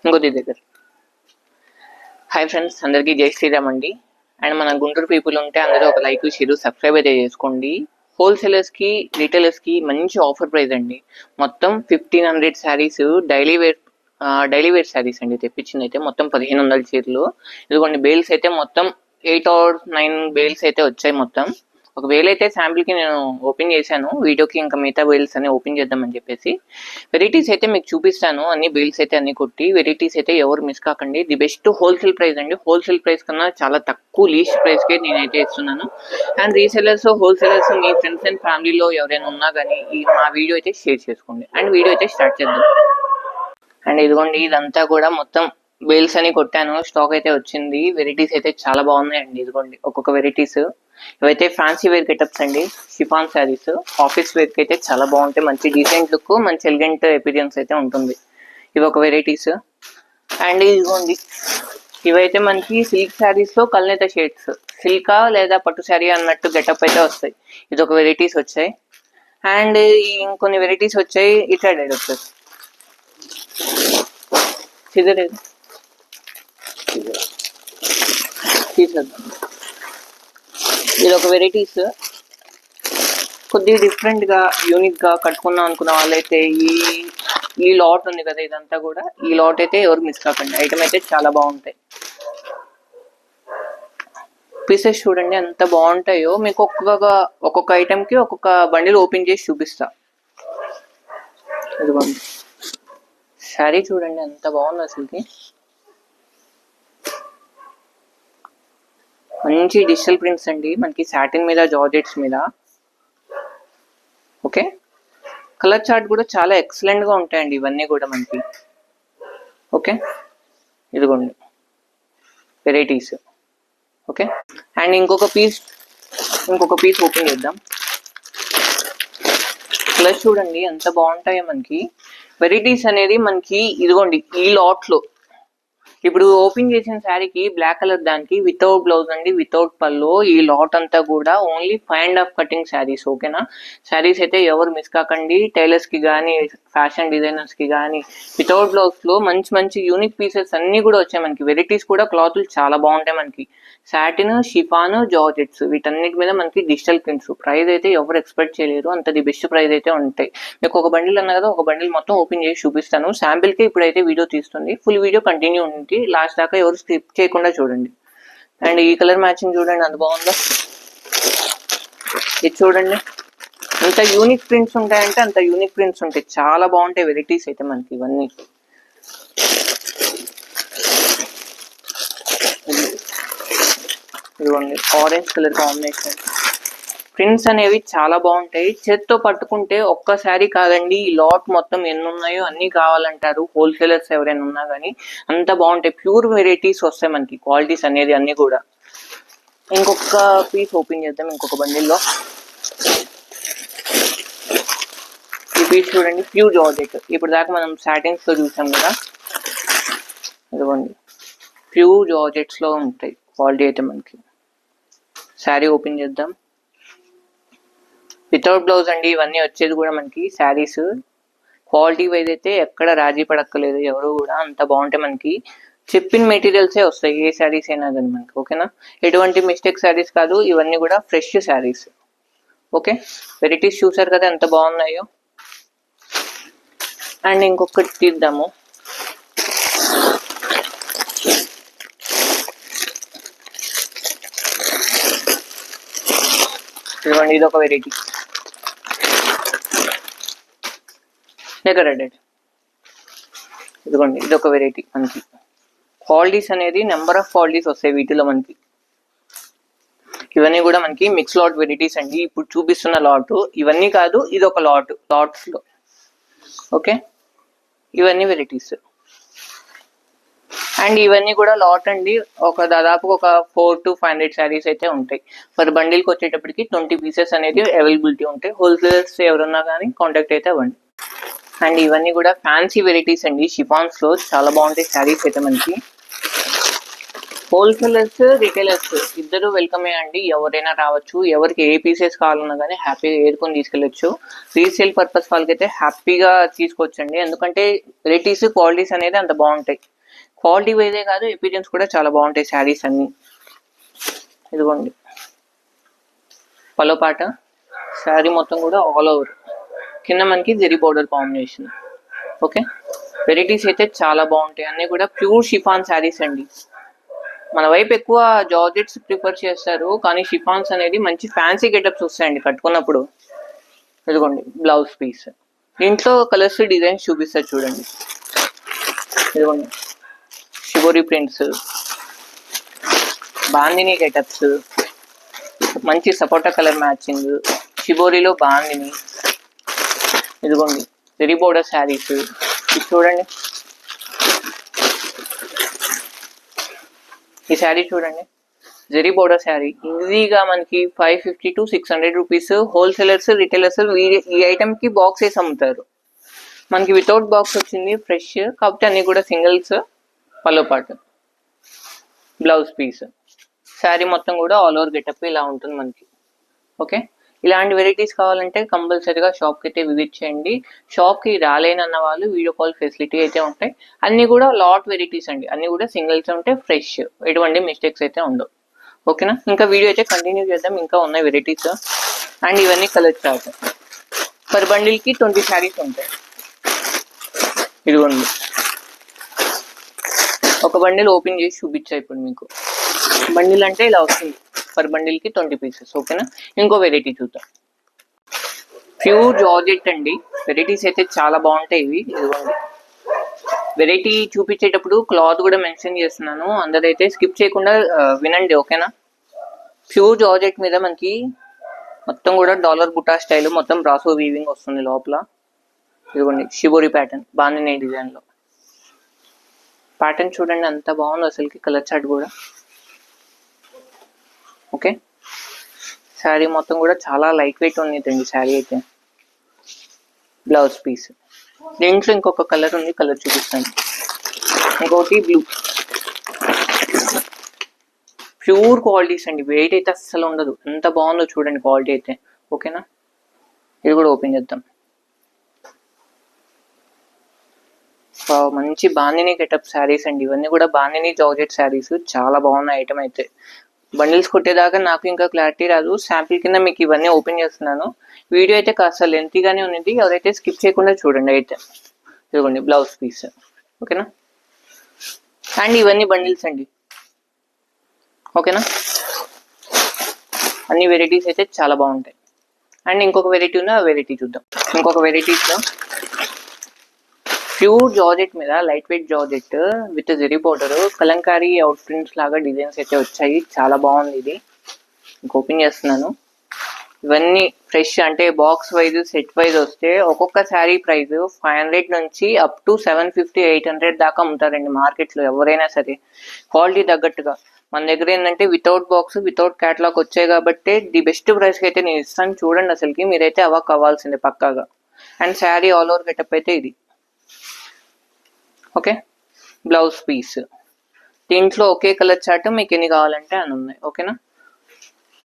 ఇంకోటి దగ్గర. Hi friends, అందరికీ జై శ్రీరామ్ అండి. అండ్ మన గుంటూరు పీపుల్ ఉంటే అందరూ ఒక లైక్ షేర్ సబ్స్క్రైబ్ అయితే చేసుకోండి. హోల్సేలర్స్కి రీటైలర్స్కి మంచి ఆఫర్ ప్రైస్ అండి. మొత్తం 1500 శారీస్ డైలీ వేర్ శారీస్ అండి తెప్పించింది అయితే మొత్తం 1500 చీరలు. ఇదిగోండి బేల్స్ అయితే మొత్తం 8 or 9 బేల్స్ అయితే వచ్చాయి. మొత్తం ఒక వేల్ అయితే శాంపిల్కి నేను ఓపెన్ చేశాను, వీడియోకి ఇంకా మిగతా బేల్స్ అన్ని ఓపెన్ చేద్దామని చెప్పేసి. వెరైటీస్ అయితే మీకు చూపిస్తాను, అన్ని బేల్స్ అయితే అన్ని కొట్టి. వెరైటీస్ అయితే ఎవరు మిస్ కాకండి. ది బెస్ట్ హోల్సేల్ ప్రైస్ అండి. హోల్సేల్ ప్రైస్ కన్నా చాలా తక్కువ లీస్ట్ ప్రైస్కే నేనైతే ఇస్తున్నాను. And resellers wholesalers me friends and ఫ్యామిలీలో ఎవరైనా ఉన్నా కానీ ఈ మా వీడియో అయితే షేర్ చేసుకోండి. అండ్ వీడియో అయితే స్టార్ట్ చేద్దాం. అండ్ ఇదిగోండి ఇదంతా కూడా మొత్తం బేల్స్ అని కొట్టాను, స్టాక్ అయితే వచ్చింది. వెరైటీస్ అయితే చాలా బాగున్నాయండి. ఇదిగోండి ఒక్కొక్క వెరైటీస్. ఇవైతే ఫ్యాన్సీ వేర్ గెటప్స్ అండి, షిఫాన్ శారీస్. ఆఫీస్ వేర్ కి అయితే చాలా బాగుంటాయి, మంచి డీసెంట్ లుక్, మంచి ఎలిగెంట్ ఎపీరియన్స్ అయితే ఉంటుంది. ఇవి ఒక వెరైటీస్. అండ్ ఇదిగోండి ఇవైతే మనకి సిల్క్ శారీస్ లో కల్నేత షేడ్స్, సిల్కా లేదా పట్టు శారీ అన్నట్టు గెటప్ అయితే వస్తాయి. ఇది ఒక వెరైటీస్ వచ్చాయి. అండ్ ఇంకొన్ని వెరైటీస్ వచ్చాయి ఇట్లా వచ్చాయి. సిగరేట్ తీసేద్దాం. ఇది ఒక వెరైటీస్, కొద్దిగా డిఫరెంట్ గా యూనిక్ గా కట్టుకుందాం అనుకున్న వాళ్ళైతే ఈ లాట్ ఉంది కదా, ఇదంతా కూడా ఈ లాట్ అయితే ఎవరు మిస్ కాకండి. ఐటమ్ అయితే చాలా బాగుంటాయి. పీసెస్ చూడండి ఎంత బాగుంటాయో. మీకు ఒక్కొక్క ఐటమ్ కి ఒక్కొక్క బండిల్ ఓపెన్ చేసి చూపిస్తా. ఇదిగోండి శారీ చూడండి ఎంత బాగుంది అసలుకి. మంచి డిజిటల్ ప్రింట్స్ అండి, మనకి సాటిన్ మీద జార్జెట్స్ మీద. ఓకే, కలర్ చార్ట్ కూడా చాలా ఎక్సలెంట్ గా ఉంటాయండి ఇవన్నీ కూడా మనకి. ఓకే, ఇదిగోండి వెరైటీస్. ఓకే, అండ్ ఇంకొక పీస్ ఓపెన్ చేద్దాం. కలర్ చూడండి ఎంత బాగుంటాయో మనకి. వెరైటీస్ అనేది మనకి ఇదిగోండి ఈ లాట్ లో ఇప్పుడు ఓపెన్ చేసిన శారీకి బ్లాక్ కలర్ దానికి వితౌట్ బ్లౌజ్ అండి, వితౌట్ పల్లో. ఈ లాట్ అంతా కూడా ఓన్లీ 5.5 కటింగ్ శారీస్. ఓకేనా, శారీస్ అయితే ఎవరు మిస్ కాకండి. టైలర్స్ కి కానీ ఫ్యాషన్ డిజైనర్స్ కి కానీ వితౌట్ బ్లౌజ్ లో మంచి మంచి యూనిక్ పీసెస్ అన్ని కూడా వచ్చాయి మనకి. వెరైటీస్ కూడా క్లాతులు చాలా బాగుంటాయి మనకి. సాటిన్, షిఫాన్, జార్జెట్స్ వీటన్నిటి మీద మనకి డిజిటల్ ప్రింట్స్. ప్రైస్ అయితే ఎవరు ఎక్స్పెక్ట్ చేయలేరు, అంత ది బెస్ట్ ప్రైస్ అయితే ఉంటాయి. మీకు ఒక బండిల్ అన్నా కదా, ఒక బండిల్ మొత్తం ఓపెన్ చేసి చూపిస్తాను. శాంపిల్ కి ఇప్పుడైతే వీడియో తీస్తుంది, ఫుల్ వీడియో కంటిన్యూ ఉంది, లాస్ట్ దాకా ఎవరు స్కిప్ చేయకుండా చూడండి. అండ్ ఈ కలర్ మ్యాచింగ్ చూడండి ఎంత బాగుందో. ఇది చూడండి ఎంత యూనిక్ ప్రింట్స్ ఉంటాయంటే అంత యూనిక్ ప్రింట్స్ ఉంటాయి, చాలా బాగుంటాయి వెరైటీస్ అయితే మనకి ఇవన్నీ. ఇదిగోండి ఆరెంజ్ కలర్ కాంబినేషన్. ప్రింట్స్ అనేవి చాలా బాగుంటాయి. చేత్తో పట్టుకుంటే ఒక్కసారి కాదండి, ఈ లాట్ మొత్తం ఎన్ని ఉన్నాయో అన్ని కావాలంటారు హోల్సేలర్స్ ఎవరైనా ఉన్నా కానీ. అంత బాగుంటాయి, ప్యూర్ వెరైటీస్ వస్తాయి మనకి. క్వాలిటీస్ అనేది అన్ని కూడా. ఇంకొక పీస్ ఓపెన్ చేద్దాం ఇంకొక బండిల్లో. ఈ పీస్ చూడండి ప్యూర్ జార్జెట్. ఇప్పుడు దాకా మనం సాటిన్స్ లో చూసాం కదా, ఇదిగోండి ప్యూర్ జార్జెట్స్ లో ఉంటాయి క్వాలిటీ అయితే మనకి. శారీ ఓపెన్ చేద్దాం. వితౌట్ బ్లౌజ్ అండి ఇవన్నీ వచ్చేది కూడా మనకి శారీస్. క్వాలిటీ వైజ్ అయితే ఎక్కడ రాజీ పడక్కలేదు ఎవరు కూడా, అంత బాగుంటాయి మనకి. చెప్పిన మెటీరియల్సే వస్తాయి ఏ శారీస్ అయినా కానీ మనకి. ఓకేనా, ఎటువంటి మిస్టేక్ శారీస్ కాదు, ఇవన్నీ కూడా ఫ్రెష్ శారీస్. ఓకే, వెరైటీస్ చూసారు కదా ఎంత బాగున్నాయో. అండ్ ఇంకొకటి తీద్దాము. ఇదిగోండి ఇది ఒక వెరైటీ, డెకరేటెడ్. ఇదిగోండి ఇది ఒక వెరైటీ మనకి. క్వాలిటీస్ అనేది నెంబర్ ఆఫ్ క్వాలిటీస్ వస్తాయి వీటిలో మనకి. ఇవన్నీ కూడా మనకి మిక్స్ లాట్ వెరైటీస్ అండి. ఇప్పుడు చూపిస్తున్న లాట్ ఇవన్నీ కాదు, ఇది ఒక లాట్స్ లో. ఓకే, ఇవన్నీ వెరైటీస్. అండ్ ఇవన్నీ కూడా లాట్ అండి, ఒక దాదాపు ఒక 400 to 500 శారీస్ అయితే ఉంటాయి. మరి బండిల్కి వచ్చేటప్పటికి 20 పీసెస్ అనేది అవైలబిలిటీ ఉంటాయి. హోల్సేలర్స్ ఎవరున్నా కానీ కాంటాక్ట్ అయితే అవ్వండి. అండ్ ఇవన్నీ కూడా ఫ్యాన్సీ వెరైటీస్ అండి, షిఫాన్స్ లో చాలా బాగుంటాయి శారీస్ అయితే మనకి. హోల్సేలర్స్, రిటైలర్స్ ఇద్దరు వెల్కమే అండి. ఎవరైనా రావచ్చు. ఎవరికి ఏ పీసెస్ కావాలన్నా కానీ హ్యాపీగా ఏరుకొని తీసుకెళ్ళొచ్చు. రీసేల్ పర్పస్ వాళ్ళకైతే హ్యాపీగా తీసుకోవచ్చండి. ఎందుకంటే వెరైటీస్, క్వాలిటీస్ అనేది అంత బాగుంటాయి. క్వాలిటీ వైజే కాదు, ఎపీరియన్స్ కూడా చాలా బాగుంటాయి శారీస్ అన్ని. ఇదిగోండి పలో పాట, శారీ మొత్తం కూడా ఆల్ ఓవర్, కింద మనకి zari border combination. Okay, varieties అయితే చాలా బాగుంటాయి. అన్నీ కూడా ప్యూర్ షిఫాన్ శారీస్ అండి. మన వైపు ఎక్కువ జార్జెట్స్ ప్రిఫర్ చేస్తారు, కానీ షిఫాన్స్ అనేది మంచి ఫ్యాన్సీ గెటప్స్ వస్తాయండి కట్టుకున్నప్పుడు. ఇదిగోండి బ్లౌజ్ పీస్. దీంట్లో కలర్స్, డిజైన్స్ చూపిస్తారు చూడండి. ఇదిగోండి షిబోరి ప్రింట్స్, బాందిని గెటప్స్, మంచి సపోటా కలర్ మ్యాచింగ్, షిబోరిలో బాందిని. ఇదిగోండి జెరీ బోర్డర్ శారీస్. ఇది చూడండి, ఈ శారీ చూడండి, జెరీ బోర్డర్ శారీ. ఈజీగా మనకి 550 to 600 రూపీస్. హోల్సేలర్స్, రిటైలర్స్ ఈ ఐటమ్కి బాక్స్ వేసి అమ్ముతారు. మనకి వితౌట్ బాక్స్ వచ్చింది ఫ్రెష్, కాకపోతే అన్ని కూడా సింగిల్స్. పల్లో పాటు, బ్లౌజ్ పీస్, శారీ మొత్తం కూడా ఆల్ ఓవర్ గెటప్ ఇలా ఉంటుంది మనకి. ఓకే, ఇలాంటి వెరైటీస్ కావాలంటే కంపల్సరీగా షాప్కి అయితే విజిట్ చేయండి. షాప్కి రాలేనన్న వాళ్ళు వీడియో కాల్ ఫెసిలిటీ అయితే ఉంటాయి. అన్నీ కూడా లాట్ వెరైటీస్ అండి, అన్నీ కూడా సింగిల్స్ ఉంటాయి, ఫ్రెష్, ఎటువంటి మిస్టేక్స్ అయితే ఉండవు. ఓకేనా, ఇంకా వీడియో అయితే కంటిన్యూ చేద్దాం. ఇంకా ఉన్నాయి వెరైటీస్. అండ్ ఇవన్నీ కలర్స్ అవుతాయి. పర్ బండిల్కి 20 శారీస్ ఉంటాయి. ఇదిగోండి ఒక బండిల్ ఓపెన్ చేసి చూపించా ఇప్పుడు మీకు. బండిల్ అంటే ఇలా వస్తుంది, పర్ బండిల్కి 20 పీసెస్. ఓకేనా, ఇంకో వెరైటీ చూద్దాం. ప్యూర్ జార్జెట్ అండి. వెరైటీస్ అయితే చాలా బాగుంటాయి ఇవి. ఇదిగోండి వెరైటీ చూపించేటప్పుడు క్లాత్ కూడా మెన్షన్ చేస్తున్నాను, అందరైతే స్కిప్ చేయకుండా వినండి. ఓకేనా, ప్యూర్ జార్జెట్ మీద మనకి మొత్తం కూడా డాలర్ బుటా స్టైల్, మొత్తం బ్రాసో వీవింగ్ వస్తుంది లోపల. ఇదిగోండి షిబోరి ప్యాటర్న్, బాందిని డిజైన్లో ప్యాటర్న్ చూడండి అంత బాగుంది అసలుకి. కలర్ చార్ట్ కూడా. ఓకే, శారీ మొత్తం కూడా చాలా లైట్ వెయిట్ ఉన్నదండి శారీ అయితే. Blouse piece. దీంట్లో ఇంకొక కలర్ ఉంది, కలర్ చూపిస్తాను. ఇంకొకటి బ్లూ. ప్యూర్ క్వాలిటీస్ అండి, వెయిట్ అయితే అస్సలు ఉండదు. ఎంత బాగుందో చూడండి క్వాలిటీ అయితే. ఓకేనా, ఇది కూడా ఓపెన్ చేద్దాం. మంచి బాందిని గెటప్ శారీస్ అండి. ఇవన్నీ కూడా బాందిని జార్జెట్ శారీస్. చాలా బాగున్నాయి ఐటమ్ అయితే. బండిల్స్ కొట్టేదాకా నాకు ఇంకా క్లారిటీ రాదు. శాంపిల్ కింద మీకు ఇవన్నీ ఓపెన్ చేస్తున్నాను. వీడియో అయితే కాస్త లెంతీగానే ఉంది, ఎవరైతే స్కిప్ చేయకుండా చూడండి అయితే. ఇదిగోండి బ్లౌజ్ పీస్. ఓకేనా, అండ్ ఇవన్నీ బండిల్స్ అండి. ఓకేనా, అన్ని వెరైటీస్ అయితే చాలా బాగుంటాయి. అండ్ ఇంకొక వెరైటీ ఉంది, ఆ వెరైటీ చూద్దాం. ఇంకొక వెరైటీస్లో ప్యూర్ జార్జెట్ మీద light weight georgette with zari border, Kalamkari out prints లాగా డిజైన్స్ అయితే వచ్చాయి. చాలా బాగుంది ఇది. ఓపెన్ చేస్తున్నాను. ఇవన్నీ ఫ్రెష్, అంటే బాక్స్ వైజ్, సెట్ వైజ్ వస్తే ఒక్కొక్క శారీ ప్రైస్ 500 నుంచి అప్ టు 750, 800 దాకా అమ్ముతారండి మార్కెట్లో ఎవరైనా సరే, క్వాలిటీ తగ్గట్టుగా. మన దగ్గర ఏంటంటే వితౌట్ బాక్స్, వితౌట్ క్యాటలాగ్ వచ్చాయి కాబట్టి ది బెస్ట్ ప్రైస్కి అయితే నేను ఇస్తాను. చూడండి అసలుకి, మీరైతే అవాక్ అవ్వాల్సిందే పక్కాగా. And sari all over getup అయితే ఇది. Okay, blouse piece. దీంట్లో ఒకే కలర్ చార్ట్ మీకు ఎన్ని కావాలంటే అని ఉన్నాయి. ఓకేనా,